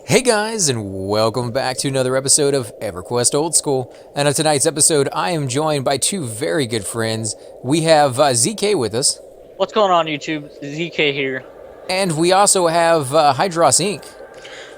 Hey guys, and welcome back to another episode of Everquest Old School. And on tonight's episode, I am joined by two very good friends. We have ZK with us, What's going on, YouTube? ZK here. and we also have Hydros Inc.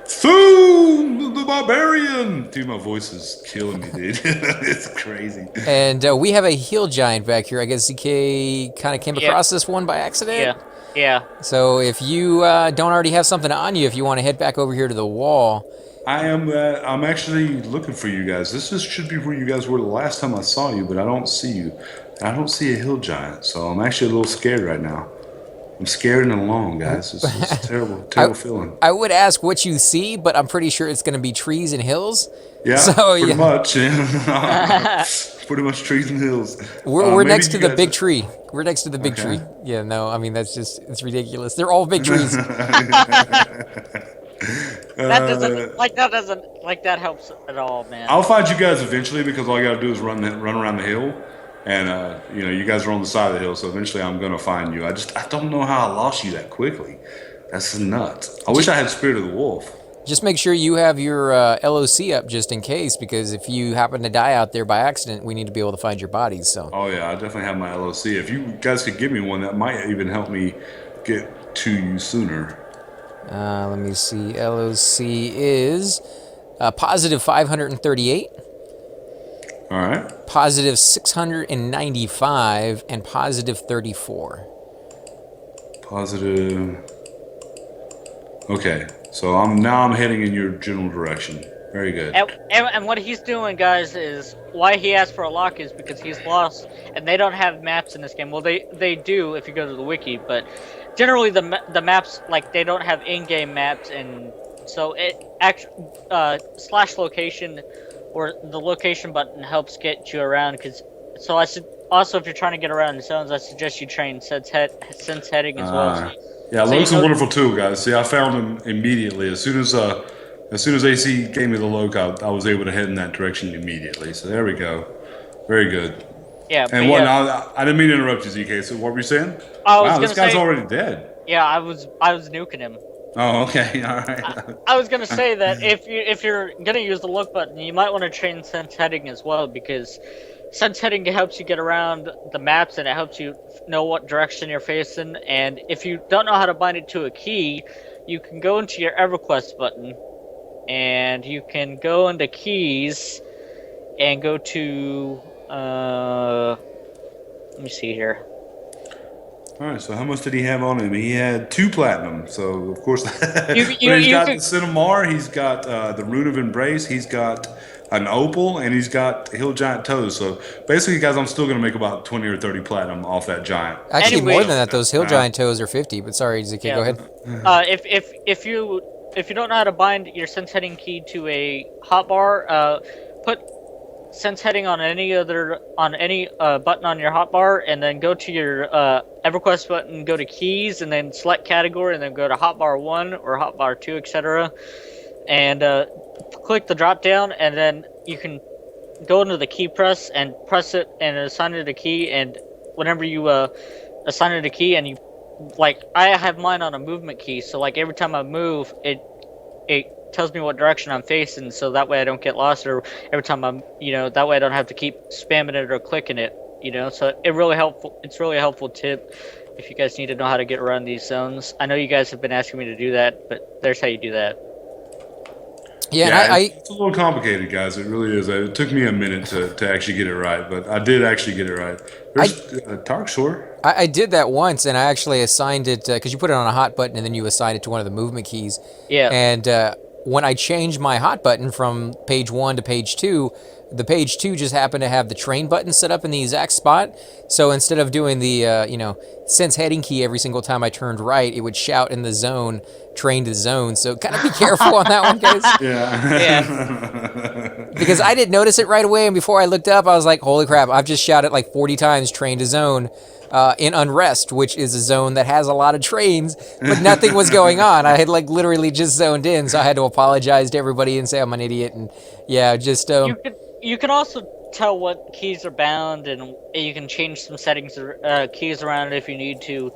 Food, the barbarian. Dude, my voice is killing me, dude. It's crazy. And we have a heal giant back here. I guess ZK kind of came Yeah. across this one by accident. Yeah. So if you don't already have something on you, if you want to head back over here to the wall. I am. I'm actually looking for you guys. Should be where you guys were the last time I saw you, but I don't see you. I don't see a hill giant, so I'm actually a little scared right now. I'm scared and alone, guys. It's a terrible, terrible feeling. I would ask what you see, but I'm pretty sure it's going to be trees and hills. Yeah, So, pretty yeah. much. Pretty much trees and hills. We're Maybe next to you the guys- big tree. We're next to the big Okay. tree. Yeah, no, I mean it's ridiculous. They're all big trees. That helps at all, man. I'll find you guys eventually because all I gotta do is run around the hill, and you guys are on the side of the hill, so eventually I'm gonna find you. I don't know how I lost you that quickly. That's nuts. I wish I had Spirit of the Wolf. Just make sure you have your LOC up just in case, because if you happen to die out there by accident, we need to be able to find your bodies. So Oh yeah, I definitely have my LOC. If you guys could give me one, that might even help me get to you sooner. let me see. LOC is positive 538, All right. positive 695, and positive 34. Positive. Okay, so I'm heading in your general direction. Very good. And what he's doing, guys, is why he asked for a lock is because he's lost, and they don't have maps in this game. Well, they do if you go to the wiki, but generally the maps, like, they don't have in-game maps, and so slash location or the location button helps get you around. So also, if you're trying to get around the zones, I suggest you train sense heading as well. Yeah, So Loke's you a know- wonderful tool, guys. See, I found him immediately. As soon as AC gave me the Loke, I was able to head in that direction immediately. So there we go. Very good. Yeah, And but what? yeah. I didn't mean to interrupt you, ZK. So what were you saying? I was Wow, this gonna guy's say- already dead. Yeah, I was nuking him. Oh, okay. All right. I was gonna say that if you're gonna use the look button, you might want to train sense heading as well, because sense heading helps you get around the maps and it helps you know what direction you're facing. And if you don't know how to bind it to a key, you can go into your Everquest button, and you can go into keys and go to let me see here. All right. So how much did he have on him? He had 2 platinum. So of course, but You he's got can- the Cinnamar. He's got the Rune of Embrace. He's got an Opal, and he's got Hill Giant Toes. So basically, guys, I'm still gonna make about 20 or 30 platinum off that giant. actually Anyway- more than that. Those hill giant toes are 50. But sorry, ZK, Yeah. go ahead. If you don't know how to bind your sense heading key to a hotbar, put sense heading on any button on your hotbar, and then go to your Everquest button, go to keys, and then select category, and then go to hotbar 1 or hotbar 2, etc. And click the drop down, and then you can go into the key press and press it and assign it a key. And whenever you assign it a key, and you, like, I have mine on a movement key, so like every time I move, it tells me what direction I'm facing, so that way I don't get lost, or every time that way I don't have to keep spamming it or clicking it, so it's really a helpful tip if you guys need to know how to get around these zones. I know you guys have been asking me to do that, but there's how you do that. Yeah, Yeah, and it's a little complicated, guys. It really is. It took me a minute to actually get it right, but I did actually get it right. There's Tarkshore. I did that once, and I actually assigned it because you put it on a hot button and then you assign it to one of the movement keys. Yeah. And when I changed my hot button from page 1 to page 2, the page 2 just happened to have the train button set up in the exact spot. So instead of doing the sense heading key every single time I turned right, it would shout in the zone, train to zone. So kind of be careful on that one, guys. Yeah. Because I didn't notice it right away, and before I looked up, I was like, holy crap, I've just shouted like 40 times train to zone in Unrest, which is a zone that has a lot of trains, but nothing was going on. I had like literally just zoned in, so I had to apologize to everybody and say I'm an idiot, and yeah, just... You can also tell what keys are bound, and you can change some settings, keys around if you need to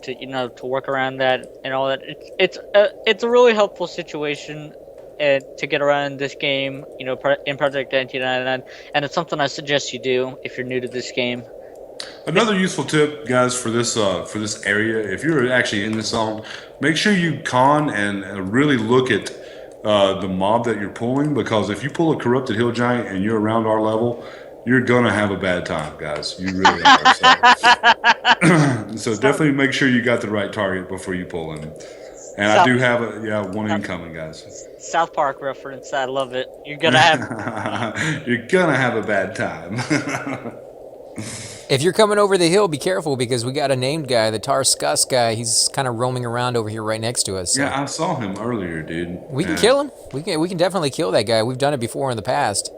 work around that and all that. It's a really helpful situation. to get around this game, you know, in Project 1999, and it's something I suggest you do if you're new to this game. Another useful tip, guys, for this area, if you're actually in this zone, make sure you con and really look at the mob that you're pulling, because if you pull a corrupted hill giant and you're around our level, you're gonna have a bad time, guys. You really are. So definitely make sure you got the right target before you pull him. And I do have one incoming, guys. South Park reference. I love it. You're gonna have. You're gonna have a bad time. If you're coming over the hill, be careful, because we got a named guy, the Tarskus guy. He's kind of roaming around over here right next to us. So. Yeah, I saw him earlier, dude. We can kill him. We can definitely kill that guy. We've done it before in the past.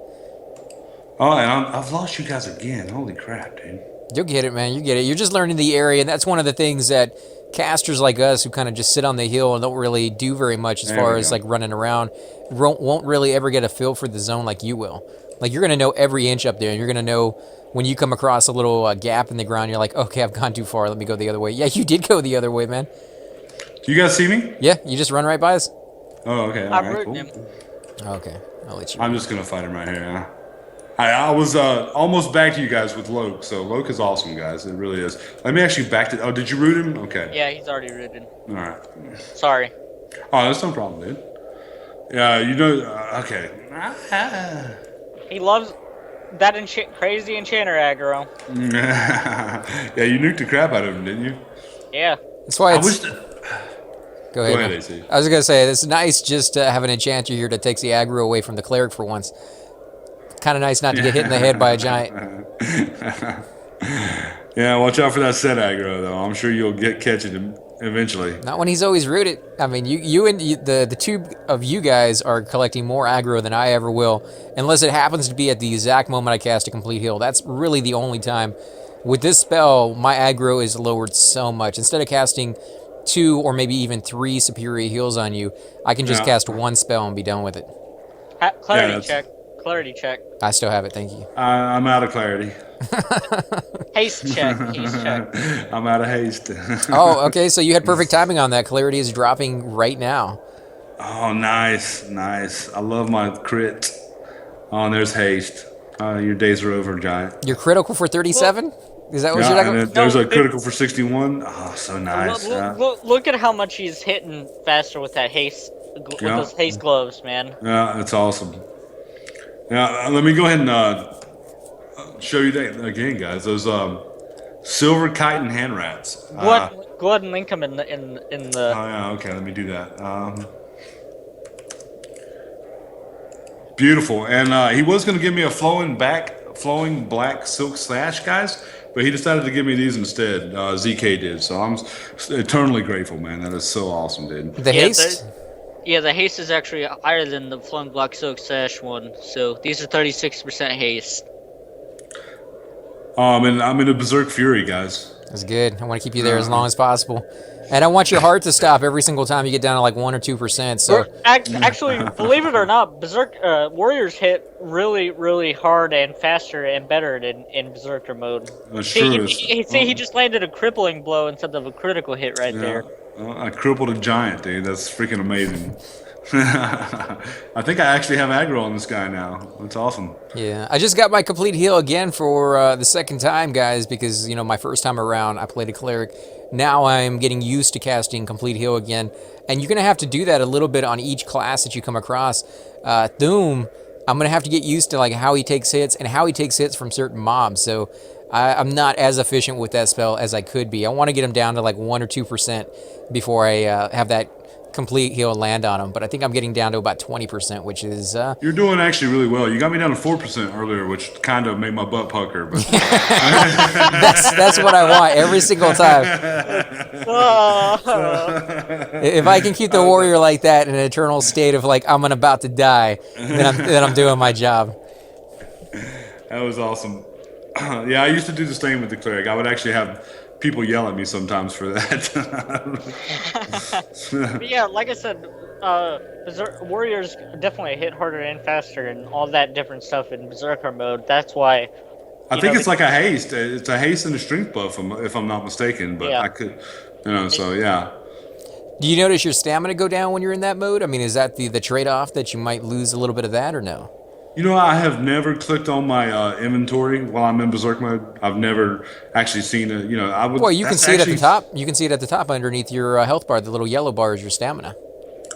Oh, and I've lost you guys again. Holy crap, dude. You'll get it, man. You get it. You're just learning the area, and that's one of the things that casters like us, who kind of just sit on the hill and don't really do very much as far as like running around, won't really ever get a feel for the zone like you will. Like, you're gonna know every inch up there, and you're gonna know when you come across a little gap in the ground. You're like, okay, I've gone too far. Let me go the other way. Yeah, you did go the other way, man. Do you guys see me? Yeah, you just run right by us. Oh, okay. I'm rooting him. Okay, I'll let you. I'm just gonna fight him right here. Huh? I was almost back to you guys with Loke. So Loke is awesome, guys. It really is. Let me actually back to. Oh, did you root him? Okay. Yeah, he's already rooted. All right. Sorry. Oh, that's no problem, dude. Yeah, you know. Okay. He loves that crazy Enchanter aggro. Yeah, you nuked the crap out of him, didn't you? Yeah. That's why I it's. wish. Go ahead, ahead, man. AC. I was gonna say it's nice just to have an Enchanter here that takes the aggro away from the Cleric for once. Kind of nice not to get hit in the head by a giant. Yeah, watch out for that set aggro, though. I'm sure you'll catch it eventually. Not when he's always rooted. I mean, the two of you guys are collecting more aggro than I ever will, unless it happens to be at the exact moment I cast a complete heal. That's really the only time. With this spell, my aggro is lowered so much. Instead of casting 2 or maybe even 3 superior heals on you, I can just cast 1 spell and be done with it. Clarity check. Clarity check. I still have it, thank you. I'm out of clarity. Haste check. Haste check. I'm out of haste. Oh, okay, so you had perfect timing on that. Clarity is dropping right now. Oh, nice, nice. I love my crit. Oh, and there's haste. Your days are over, giant. You're critical for 37? Is that what you're talking about? There's a critical for 61. Oh, so nice. Look at how much he's hitting faster with that haste, with those haste gloves, man. Yeah, that's awesome. Now, let me go ahead and show you that again, guys. Those silver chitin hand rats. Go ahead and link them in the. Oh yeah, okay. Let me do that. Beautiful, and he was going to give me a flowing black silk sash, guys, but he decided to give me these instead. ZK did, so I'm eternally grateful, man. That is so awesome, dude. The haste? Yeah, the haste is actually higher than the flung black silk sash one. So these are 36% haste. And I'm in a berserk fury, guys. That's good. I want to keep you there as long as possible. And I want your heart to stop every single time you get down to like 1 or 2%. So actually, believe it or not, Berserk warriors hit really, really hard and faster and better in Berserker mode. He just landed a crippling blow instead of a critical hit right there. I crippled a giant, dude. That's freaking amazing. I think I actually have aggro on this guy now. That's awesome. Yeah, I just got my complete heal again for the second time, guys, because, you know, my first time around, I played a Cleric. Now I'm getting used to casting complete heal again, and you're going to have to do that a little bit on each class that you come across. Doom, I'm going to have to get used to like how he takes hits and how he takes hits from certain mobs, so I'm not as efficient with that spell as I could be. I want to get him down to like 1 or 2% before I have that complete heal land on him, but I think I'm getting down to about 20%, which is... You're doing actually really well. You got me down to 4% earlier, which kind of made my butt pucker. But that's what I want every single time. If I can keep the warrior like that in an eternal state of like, I'm about to die, then I'm doing my job. That was awesome. Yeah, I used to do the same with the Cleric. I would actually have people yell at me sometimes for that. Yeah, like I said, warriors definitely hit harder and faster and all that different stuff in Berserker mode. That's why. I think it's like a haste. It's a haste and a strength buff, if I'm not mistaken. But yeah. I could, so yeah. Do you notice your stamina go down when you're in that mode? I mean, is that the trade-off that you might lose a little bit of that, or no? You know, I have never clicked on my inventory while I'm in Berserk mode. I've never actually seen it. You know, I would. Well, you can That's see it at the actually. top. You can see it at the top underneath your health bar. The little yellow bar is your stamina.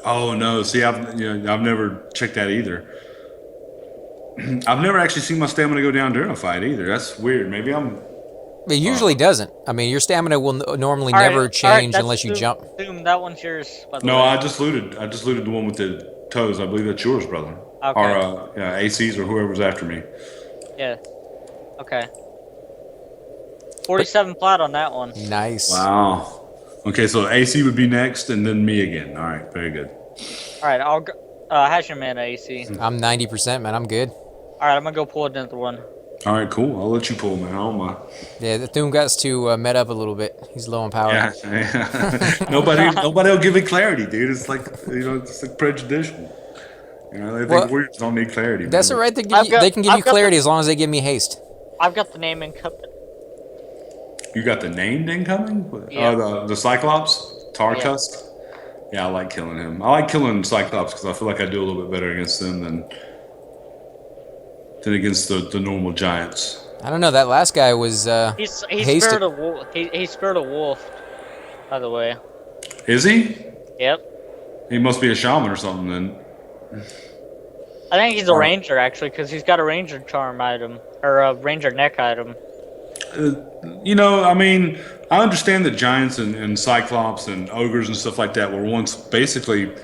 Oh no! See, I've never checked that either. I've never actually seen my stamina go down during a fight either. That's weird. Maybe I'm. It usually doesn't. I mean, your stamina will normally All right, never all right, change that's unless you Doom, jump. Doom, that one's yours, by the No, way. I just looted. I just looted the one with the toes. I believe that's yours, brother. Okay. Or yeah, ACs or whoever's after me. Yeah. Okay. 47 flat on that one. Nice. Wow. Okay, so AC would be next, and then me again. All right, very good. All right, I'll go. How's your mana AC? I'm 90%, man. I'm good. All right, I'm gonna go pull another one. All right, cool. I'll let you pull, man. I don't mind. Yeah, the Thum got to met up a little bit. He's low on power. Yeah. nobody will give it clarity, dude. It's like it's like prejudicial. You know, they think warriors don't need clarity. That's man. all right. They can give you clarity as long as they give me haste. I've got the name in cup. You got the named incoming? Yeah. The Cyclops? Tartusk? Yeah, I like killing him. I like killing Cyclops because I feel like I do a little bit better against them than against the normal giants. I don't know. That last guy was He's hasted. spirit of wolf. He's spirit of wolf. By the way. Is he? Yep. He must be a shaman or something then. I think he's a ranger actually, because he's got a ranger charm item or a ranger neck item. You know, I mean, I understand that giants and cyclops and ogres and stuff like that were once basically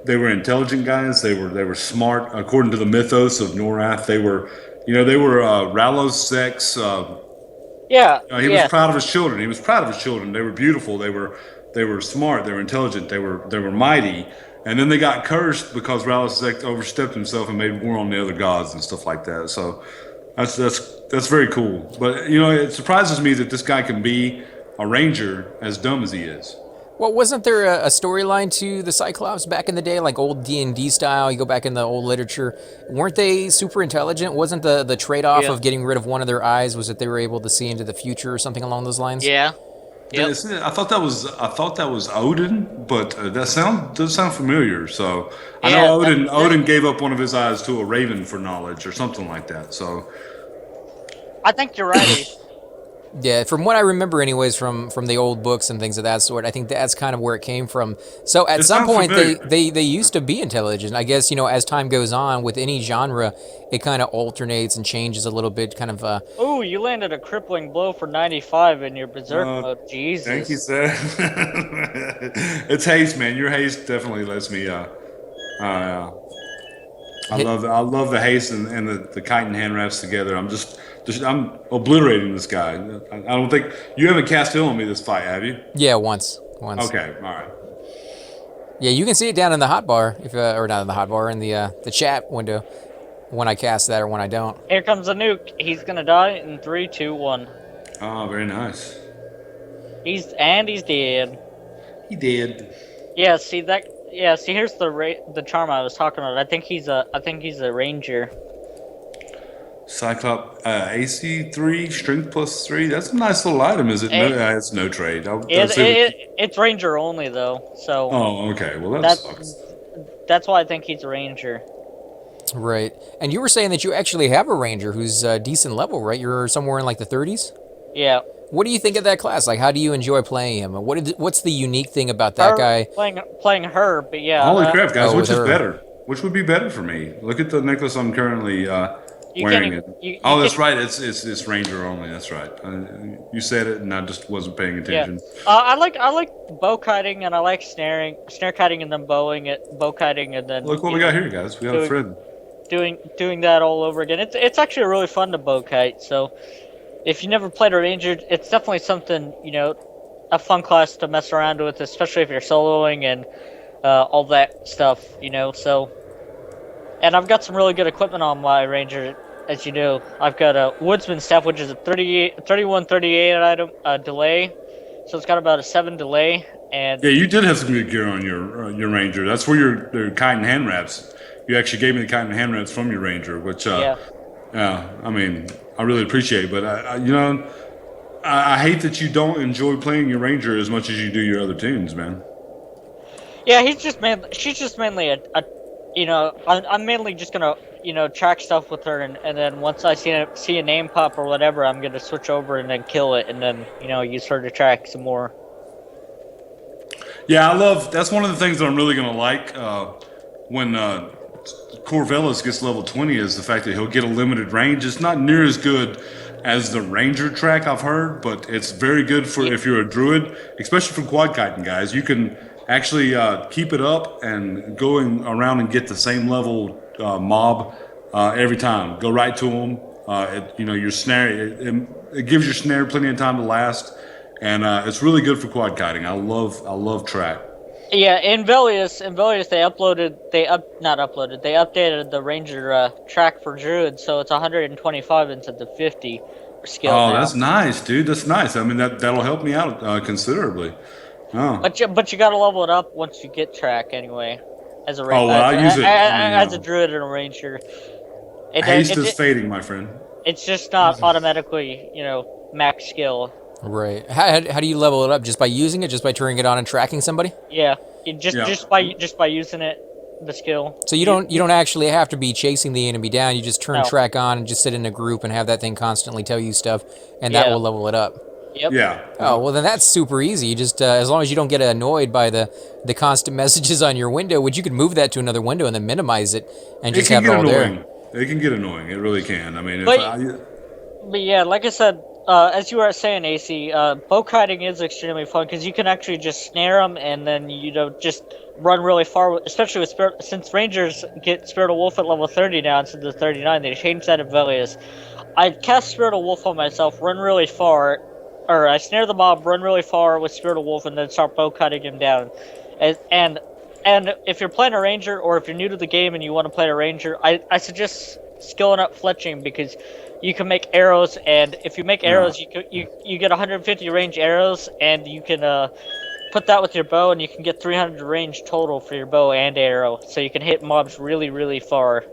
they were intelligent guys. They were smart according to the mythos of Norath. They were Rallo's sex. He was proud of his children. He was proud of his children. They were beautiful. They were smart. They were intelligent. They were mighty. And then they got cursed because Rallo's sex overstepped himself and made war on the other gods and stuff like that. So that's very cool. But you know, it surprises me that this guy can be a ranger as dumb as he is. Well, wasn't there a storyline to the Cyclops back in the day, like old D&D style? You go back in the old literature. Weren't they super intelligent? Wasn't the trade-off of getting rid of one of their eyes was that they were able to see into the future or something along those lines? Yeah. Yep. I thought that was Odin, but that does sound familiar. So I know Odin gave up one of his eyes to a raven for knowledge or something like that. So I think you're right. Yeah, from what I remember, anyways, from the old books and things of that sort, I think that's kind of where it came from. So at some point, they used to be intelligent. I guess, you know, as time goes on with any genre, it kind of alternates and changes a little bit. Kind of. Oh, you landed a crippling blow for 95 in your berserk mode. Jesus. Thank you, sir. It's haste, man. Your haste definitely lets me. I love the haste and the kite and hand wraps together. I'm obliterating this guy. I don't think you haven't cast heal on me this fight, have you? Yeah, once. Okay, all right. Yeah, you can see it down in the hotbar, or not in the hotbar, in the chat window, when I cast that or when I don't. Here comes the nuke. He's gonna die in 3, 2, 1. Oh, very nice. He's dead. He did. Yeah, see that. Yeah, see here's the charm I was talking about. I think he's a ranger. Cyclops AC 3, strength +3. That's a nice little item, is it? It's no trade. It's ranger only though. So. Oh, okay. Well, that sucks. That's why I think he's a ranger. Right. And you were saying that you actually have a ranger who's decent level, right? You're somewhere in like the 30s? Yeah. What do you think of that class? Like, how do you enjoy playing him? What's the unique thing about that guy? Playing her, but yeah. Holy crap, guys! Which is better? Which would be better for me? Look at the necklace I'm currently wearing. That's right. It's ranger only. That's right. You said it, and I just wasn't paying attention. Yeah. I like bow kiting, and I like snare kiting, and then bow kiting, and then. Look what we got here, guys. We got a friend. Doing that all over again. It's actually really fun to bow kite. So, if you never played a ranger, it's definitely something, you know, a fun class to mess around with, especially if you're soloing and all that stuff, you know. So, and I've got some really good equipment on my ranger, as you know. I've got a woodsman staff, which is a 31-38 item delay, so it's got about a 7 delay. And yeah, you did have some good gear on your ranger. That's where your kite and hand wraps. You actually gave me the kite and hand wraps from your ranger, which I mean, I really appreciate it, but I hate that you don't enjoy playing your ranger as much as you do your other tunes, man. Yeah, she's just mainly a I'm mainly just gonna track stuff with her, and then once I see a name pop or whatever, I'm gonna switch over and then kill it, and then use her to track some more. Yeah, that's one of the things that I'm really gonna like when Corvellis gets level 20 is the fact that he'll get a limited range. It's not near as good as the Ranger track I've heard, but it's very good for if you're a druid, especially for quad kiting guys. You can actually keep it up and going around and get the same level mob every time. Go right to them. Your snare it gives your snare plenty of time to last, and it's really good for quad kiting. I love track. Yeah, in Velius, they updated the Ranger track for Druid, so it's 125 instead of 50 skill Oh, now. that's nice, dude. That's nice. I mean, that'll help me out considerably. Oh. But you gotta level it up once you get track anyway, as a Oh, well, I use it. as a Druid and a Ranger. Haste is fading, my friend. It's just not automatically, max skill. Right. How do you level it up? Just by using it? Just by turning it on and tracking somebody? Yeah, just by using it, the skill. So you don't actually have to be chasing the enemy down. You just turn track on and just sit in a group and have that thing constantly tell you stuff, and that will level it up. Yep. Yeah. Oh, well then that's super easy. You just as long as you don't get annoyed by the constant messages on your window, which you could move that to another window and then minimize it and just have it all there. It can get annoying. It really can. I mean, but yeah, like I said, as you were saying, AC, bow kiting is extremely fun because you can actually just snare them and then just run really far. Especially with since Rangers get Spirit of Wolf at level 30 now instead of 39, they changed that in Velius. I cast Spirit of Wolf on myself, run really far, or I snare the mob, run really far with Spirit of Wolf, and then start bow cutting him down. And if you're playing a Ranger, or if you're new to the game and you want to play a Ranger, I suggest skilling up Fletching because you can make arrows, and if you make arrows, you get 150 range arrows, and you can put that with your bow, and you can get 300 range total for your bow and arrow, so you can hit mobs really, really far.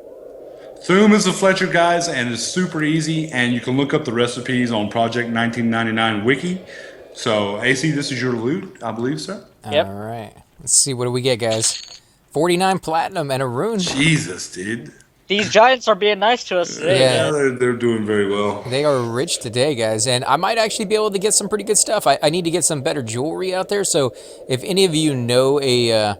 Thume is the Fletcher, guys, and it's super easy, and you can look up the recipes on Project 1999 Wiki. So, AC, this is your loot, I believe, sir? Yep. All right. Let's see, what do we get, guys? 49 platinum and a rune. Jesus, dude. These giants are being nice to us today. Yeah. They're doing very well. They are rich today, guys, and I might actually be able to get some pretty good stuff. I need to get some better jewelry out there, so if any of you know a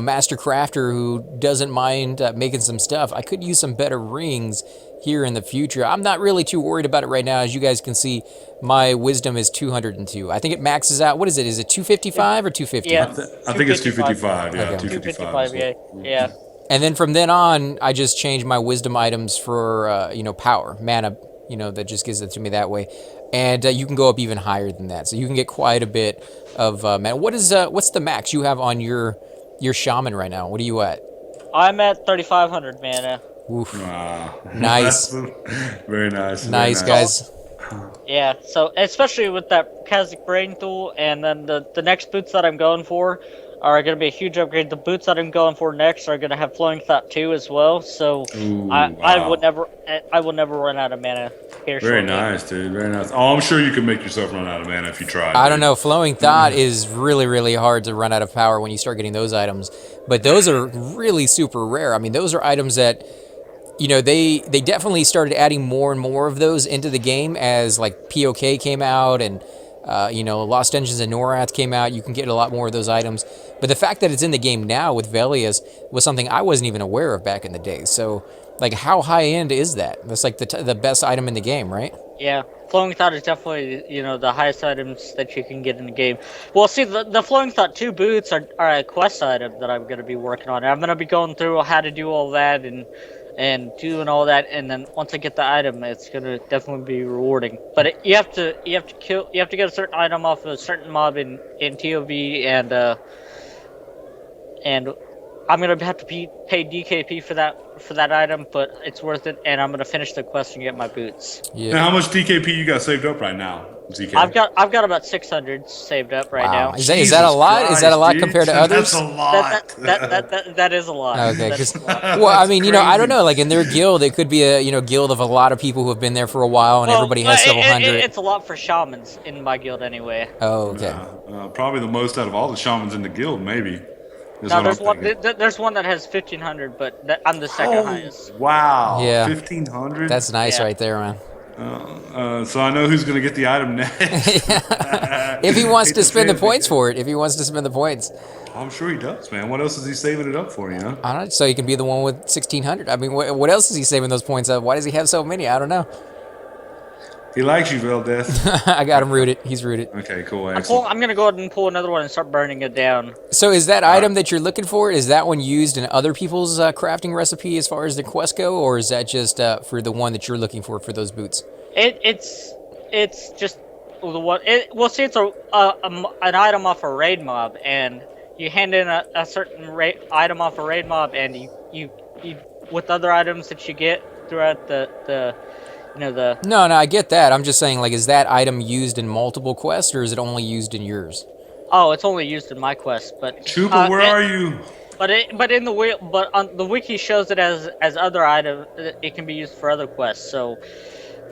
master crafter who doesn't mind making some stuff, I could use some better rings here in the future. I'm not really too worried about it right now. As you guys can see, my wisdom is 202. I think it maxes out. What is it? Is it 255 or 250? Yeah, I think it's 255. Yeah, Okay. 255. Yeah. And then from then on, I just change my wisdom items for, power, mana, that just gives it to me that way. And you can go up even higher than that. So you can get quite a bit of mana. What's the max you have on your Shaman right now? What are you at? I'm at 3,500 mana. Oof. Wow. Nice. Very nice. Nice, guys. Yeah, so especially with that Kazakh Brain Tool, and then the next boots that I'm going for are going to be a huge upgrade. The boots that I'm going for next are going to have Flowing Thought 2 as well, so I will never run out of mana here. Very nice, dude. Very nice. Oh, I'm sure you can make yourself run out of mana if you try. I don't know. Flowing Thought is really, really hard to run out of power when you start getting those items. But those are really super rare. I mean, those are items that, they definitely started adding more and more of those into the game as, like, POK came out and, Lost Engines and Norath came out. You can get a lot more of those items. But the fact that it's in the game now with Velius was something I wasn't even aware of back in the day. So, like, how high-end is that? That's, like, the best item in the game, right? Yeah, Flowing Thought is definitely, the highest items that you can get in the game. Well, see, the Flowing Thought 2 boots are a quest item that I'm going to be working on. I'm going to be going through how to do all that and doing all that, and then once I get the item, it's going to definitely be rewarding. But you have to get a certain item off of a certain mob in TOV, and I'm gonna have to pay DKP for that item, but it's worth it, and I'm gonna finish the quest and get my boots. Yeah. Now, how much DKP you got saved up right now, ZK? I've got about 600 saved up right now. Is that a lot? Is that a lot dude. compared to others? That's a lot. That is a lot. Okay, That's a lot. well, I mean, I don't know. Like in their guild, it could be a guild of a lot of people who have been there for a while, and everybody has several hundred. It's a lot for shamans in my guild anyway. Oh, okay. Probably the most out of all the shamans in the guild, maybe. Is No, what there's I'm one. thinking. There's one that has 1,500, but I'm the second highest. Wow. Yeah. 1,500. That's nice Yeah. right there, man. So I know who's gonna get the item next. If he wants Hate to spend the say it, points for it, if he wants to spend the points, I'm sure he does, man. What else is he saving it up for? You know? I don't know, so he can be the one with 1,600. I mean, what else is he saving those points up? Why does he have so many? I don't know. He likes you, Death. I got him rooted. He's rooted. Okay, cool, excellent. I'm gonna go ahead and pull another one and start burning it down. So is that item that you're looking for, is that one used in other people's crafting recipe as far as the quest go, or is that just for the one that you're looking for those boots? It's just the one. Well, see, it's an item off a raid mob, and you hand in a certain item off a raid mob, and you with other items that you get throughout the No, I get that. I'm just saying, like, is that item used in multiple quests, or is it only used in yours? Oh, it's only used in my quest, but Chupa, where are you? But in the on the wiki shows it as other item. It can be used for other quests. So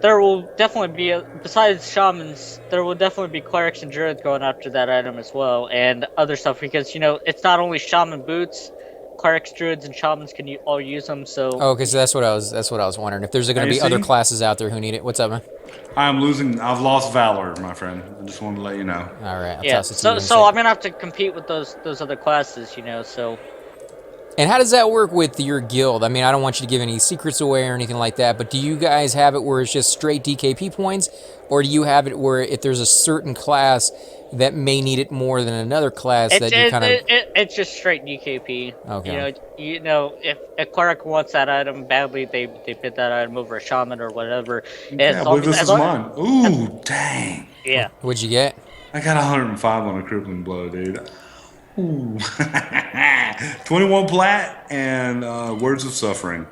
there will definitely be besides shamans, there will definitely be clerics and druids going after that item as well, and other stuff because it's not only shaman boots. Clerics, druids, and shamans can all use them. So Okay, so that's what I was wondering. If there's going to be other classes out there who need it. What's up, man? I've lost valor, my friend. I just wanted to let you know. All right. I'll yeah. toss it to you So I'm gonna have to compete with those other classes, So. And how does that work with your guild? I mean, I don't want you to give any secrets away or anything like that, but do you guys have it where it's just straight DKP points, or do you have it where if there's a certain class that may need it more than another class It's just straight DKP. Okay. If a cleric wants that item badly, they put that item over a shaman or whatever. Yeah, I believe this is mine. Ooh, dang. Yeah. What'd you get? I got 105 on a crippling blow, dude. Ooh. 21 plat and words of suffering.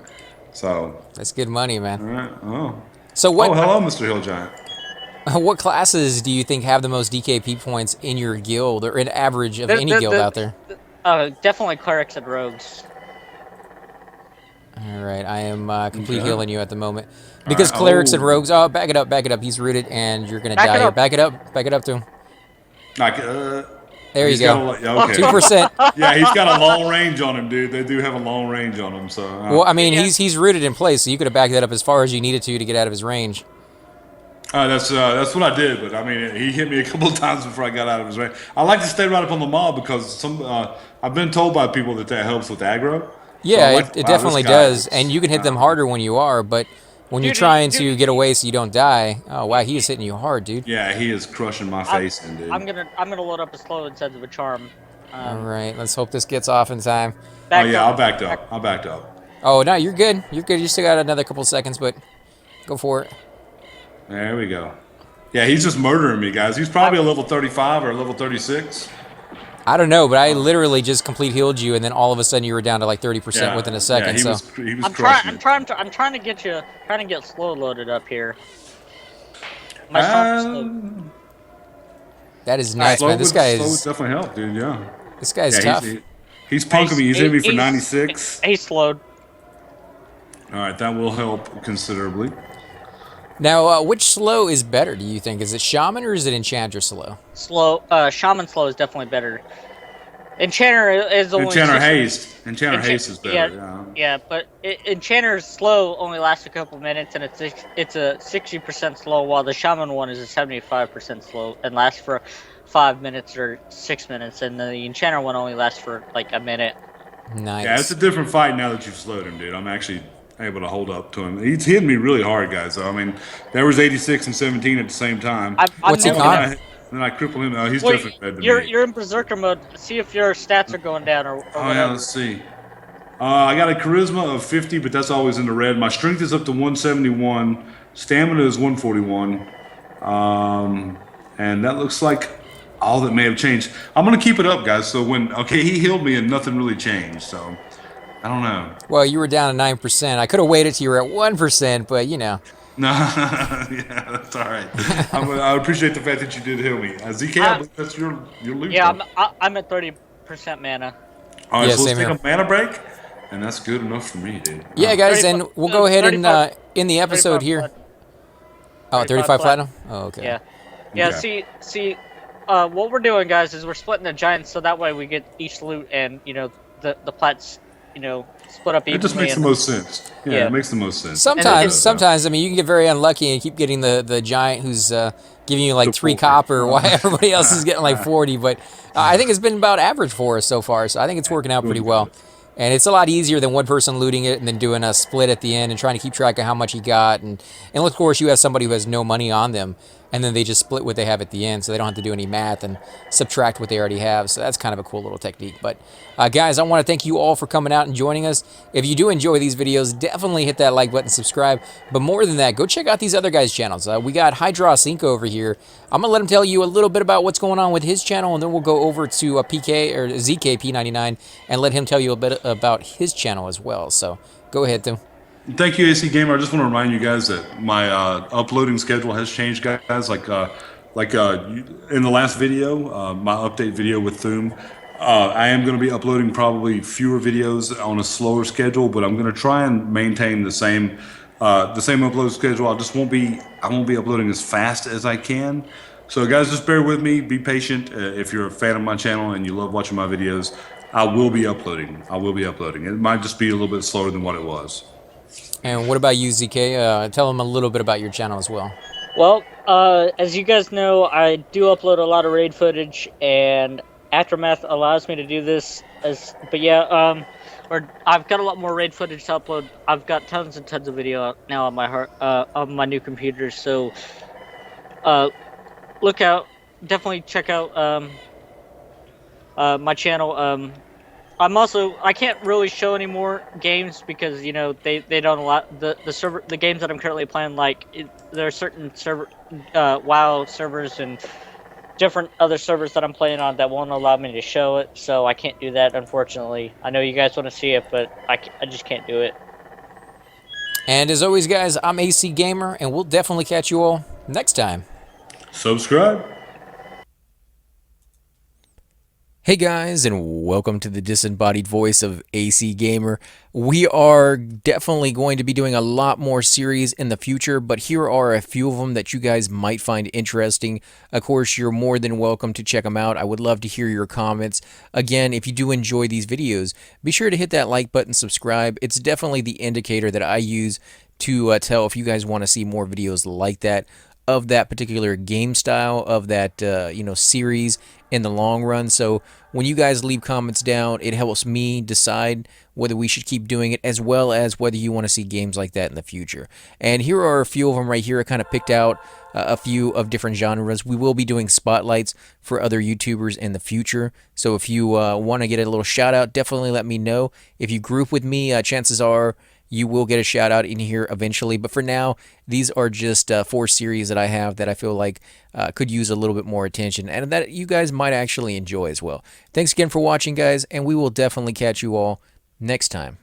So that's good money, man. All right. Oh. So what? Oh, hello, Mr. Hill Giant. What classes do you think have the most DKP points in your guild, or an average of any guild out there? Definitely clerics and rogues. All right, I am complete healing you at the moment because clerics and rogues. Oh, back it up. He's rooted, and you're gonna die here. Back it up to him. There you go. Okay. 2%. Yeah, he's got a long range on him, dude. They do have a long range on him, so. Well, I mean, he's rooted in place, so you could have backed that up as far as you needed to get out of his range. That's what I did, but I mean, he hit me a couple of times before I got out of his range. I like to stay right up on the mob because I've been told by people that helps with aggro. Yeah, So it definitely does, and you can hit them harder when you are, but when you're trying to get away so you don't die, oh wow, he is hitting you hard, dude. Yeah, he is crushing my face in, dude. I'm gonna load up a slow instead of a charm. All right, let's hope this gets off in time. I backed up. Oh no, you're good. You still got another couple seconds, but go for it. There we go. Yeah, he's just murdering me, guys. He's probably a level 35 or a level 36. I don't know, but I literally just complete healed you, and then all of a sudden you were down to like 30% within a second. Yeah, he was crushing. I'm trying to get slow loaded up here. My slow. That is nice, man. This guy is. Slow would definitely help, dude. Yeah. This guy's tough. He's punking me. He's hitting me for 96. He's slowed. All right, that will help considerably. Now, which slow is better, do you think? Is it Shaman or is it Enchanter slow? Shaman slow is definitely better. Enchanter is only... Enchanter haste. Enchanter haste is better, yeah, but Enchanter's slow only lasts a couple minutes, and it's a 60% slow, while the Shaman one is a 75% slow and lasts for 5 minutes or 6 minutes, and the Enchanter one only lasts for like a minute. Nice. Yeah, it's a different fight now that you've slowed him, dude. I'm actually able to hold up to him. He's hitting me really hard, guys. So, I mean, there was 86 and 17 at the same time. What's he on? Then I cripple him. Oh, he's definitely better than me. You're in Berserker mode. See if your stats are going down or whatever. Yeah, let's see. I got a charisma of 50, but that's always in the red. My strength is up to 171. Stamina is 141. And that looks like all that may have changed. I'm going to keep it up, guys. So he healed me and nothing really changed. So I don't know. Well, you were down to 9%. I could have waited till you were at 1%, but you know. No, yeah, that's all right. I appreciate the fact that you did heal me. ZK, I believe that's your loot. Yeah, I'm at 30% mana. All right, yeah, so let's take here. a mana break, and that's good enough for me, dude. Yeah, guys, and we'll go ahead and in the episode here. Platinum. Oh, 35 platinum? Oh, okay. Yeah. Yeah, Okay. see, what we're doing, guys, is we're splitting the giants so that way we get each loot and the plats split up It just evenly makes the and most sense. Yeah, yeah. it makes the most sense. It really Sometimes, does. Yeah. sometimes, I mean, you can get very unlucky and keep getting the giant who's giving you like The 3 40. copper while everybody else is getting like 40. But I think it's been about average for us so far, so I think it's working out pretty Doing well. good. And it's a lot easier than one person looting it and then doing a split at the end and trying to keep track of how much he got. And of course, you have somebody who has no money on them, and then they just split what they have at the end, so they don't have to do any math and subtract what they already have. So that's kind of a cool little technique. But guys, I want to thank you all for coming out and joining us. If you do enjoy these videos, definitely hit that like button, subscribe. But more than that, go check out these other guys' channels. We got Hydra Cinco over here. I'm gonna let him tell you a little bit about what's going on with his channel, and then we'll go over to PK or ZKP99 and let him tell you a bit about his channel as well. So go ahead, Tim. Thank you, AC Gamer. I just want to remind you guys that my uploading schedule has changed, guys. In the last video, my update video with Thoom, I am going to be uploading probably fewer videos on a slower schedule, but I'm going to try and maintain the same upload schedule. I won't be uploading as fast as I can. So, guys, just bear with me. Be patient. If you're a fan of my channel and you love watching my videos, I will be uploading. It might just be a little bit slower than what it was. And what about you, ZK? Tell them a little bit about your channel as well. Well, as you guys know, I do upload a lot of raid footage, and Aftermath allows me to do this. I've got a lot more raid footage to upload. I've got tons and tons of video now on my new computer. So, look out! Definitely check out my channel. I can't really show any more games because they don't allow the games that I'm currently playing. There are certain WoW servers and different other servers that I'm playing on that won't allow me to show it, so I can't do that, unfortunately. I know you guys want to see it, but I just can't do it. And as always, guys, I'm AC Gamer, and we'll definitely catch you all next time. Subscribe. Hey guys, and welcome to the disembodied voice of AC Gamer. We are definitely going to be doing a lot more series in the future, but here are a few of them that you guys might find interesting. Of course, you're more than welcome to check them out. I would love to hear your comments. Again, if you do enjoy these videos, be sure to hit that like button, subscribe. It's definitely the indicator that I use to tell if you guys want to see more videos like that, of that particular game style, of that series in the long run. So when you guys leave comments down, it helps me decide whether we should keep doing it, as well as whether you want to see games like that in the future. And here are a few of them right here. I kind of picked out a few of different genres. We will be doing spotlights for other YouTubers in the future. So if you want to get a little shout out, definitely let me know. If you group with me, chances are you will get a shout out in here eventually. But for now, these are just 4 series that I have that I feel like could use a little bit more attention and that you guys might actually enjoy as well. Thanks again for watching, guys, and we will definitely catch you all next time.